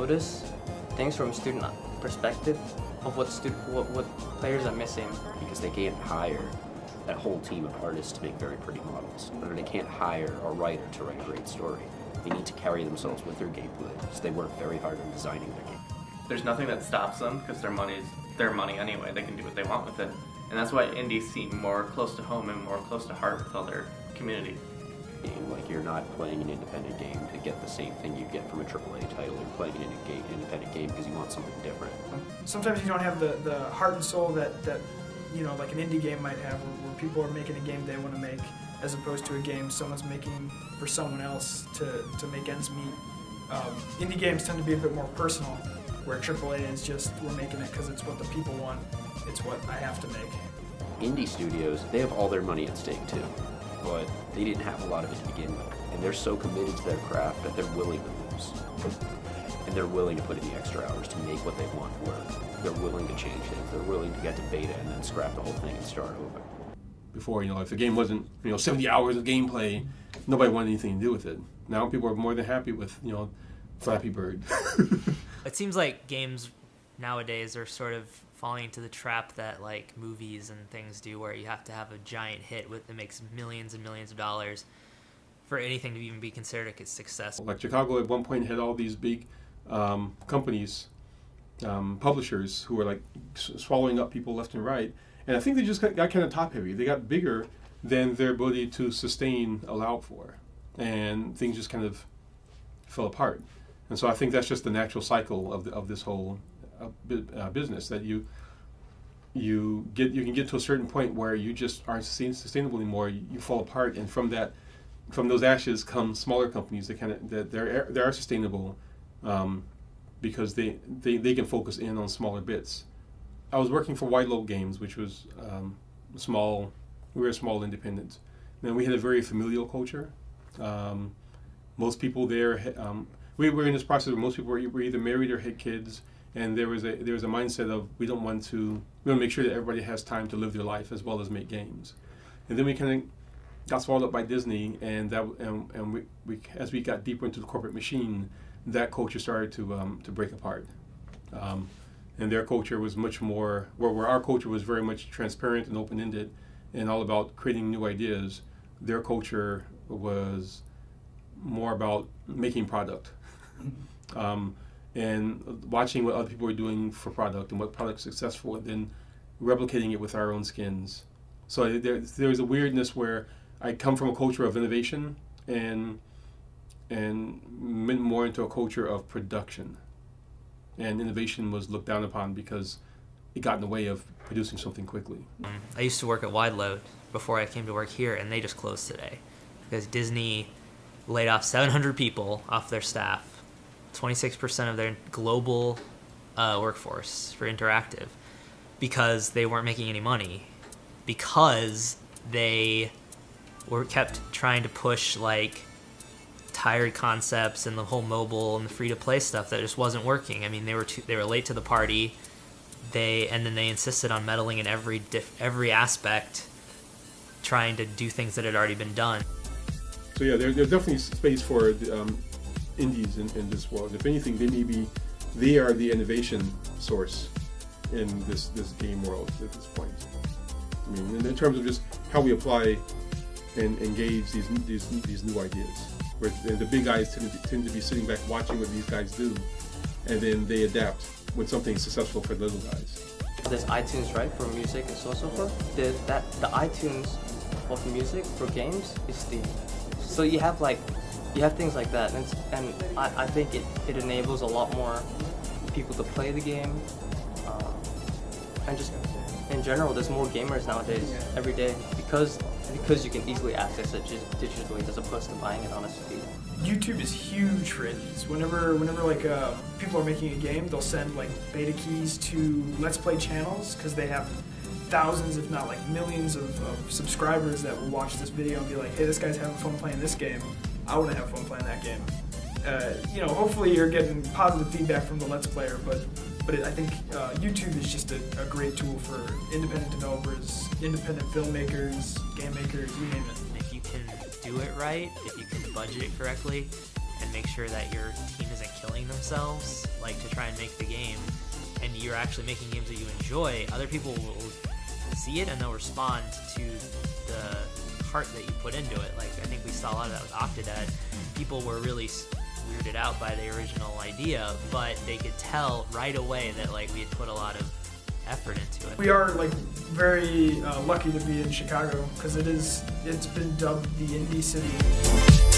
notice things from a student perspective of what players are missing. Because they can't hire that whole team of artists to make very pretty models, or they can't hire a writer to write a great story. They need to carry themselves with their gameplay, so they work very hard on designing their game. There's nothing that stops them because their money anyway. They can do what they want with it, and that's why indies seem more close to home and more close to heart with other community. Like, you're not playing an independent game to get the same thing you get from a AAA title. You're playing an independent game because you want something different. Sometimes you don't have the heart and soul that like an indie game might have, where people are making a game they want to make, as opposed to a game someone's making for someone else to make ends meet. Indie games tend to be a bit more personal, where AAA is just, we're making it because it's what the people want, it's what I have to make. Indie studios, they have all their money at stake too, but they didn't have a lot of it to begin with, and they're so committed to their craft that they're willing to lose. And they're willing to put in the extra hours to make what they want work. They're willing to change things. They're willing to get to beta and then scrap the whole thing and start over. Before, if the game wasn't, 70 hours of gameplay, nobody wanted anything to do with it. Now people are more than happy with, Flappy Bird. It seems like games nowadays are sort of falling into the trap that like movies and things do, where you have to have a giant hit that makes millions and millions of dollars for anything to even be considered a success. Like Chicago at one point had all these big companies, publishers who were like swallowing up people left and right. And I think they just got kind of top heavy. They got bigger than their ability to sustain allowed for. And things just kind of fell apart. And so I think that's just the natural cycle of this whole business, that you can get to a certain point where you just aren't sustainable anymore. You fall apart, and from those ashes come smaller companies that they are sustainable, because they can focus in on smaller bits. I was working for White Lobe Games, which was small. We were a small independent, and we had a very familial culture. Most people there, we were in this process where most people were either married or had kids, and there was a mindset of we want to make sure that everybody has time to live their life as well as make games. And then we kind of got swallowed up by Disney, and we as we got deeper into the corporate machine, that culture started to break apart. And their culture was much more, where our culture was very much transparent and open-ended and all about creating new ideas. Their culture was more about making product, and watching what other people were doing for product and what product's successful, and then replicating it with our own skins. So there's a weirdness where I come from a culture of innovation and went more into a culture of production. And innovation was looked down upon because it got in the way of producing something quickly. I used to work at Wide Load before I came to work here, and they just closed today because Disney laid off 700 people off their staff, 26% of their global workforce for Interactive, because they weren't making any money, because they kept trying to push like tired concepts and the whole mobile and the free-to-play stuff that just wasn't working. I mean, they were late to the party. And then they insisted on meddling in every aspect, trying to do things that had already been done. So yeah, there's definitely space for indies in this world. If anything, they are the innovation source in this game world at this point. I mean, in terms of just how we apply and engage these new ideas, where the big guys tend to be sitting back watching what these guys do, and then they adapt when something's successful for the little guys. There's iTunes, right, for music and so forth. The iTunes of music for games is Steam. So you have things like that, and I think it enables a lot more people to play the game, and just in general, there's more gamers nowadays every day because you can easily access it digitally as opposed to buying it on a CD. YouTube is huge for indies. Whenever people are making a game, they'll send like beta keys to Let's Play channels because they have thousands, if not like millions of subscribers that will watch this video and be like, hey, this guy's having fun playing this game. I want to have fun playing that game. Hopefully you're getting positive feedback from the Let's Player, but I think YouTube is just a great tool for independent developers, independent filmmakers, game makers, you name it. If you can do it right, if you can budget it correctly, and make sure that your team isn't killing themselves, like to try and make the game, and you're actually making games that you enjoy, other people will see it and they'll respond to the heart that you put into it. Like, I think we saw a lot of that with Octodad. People were really weirded out by the original idea, but they could tell right away that like we had put a lot of effort into it. We are like very lucky to be in Chicago because it's been dubbed the Indie City.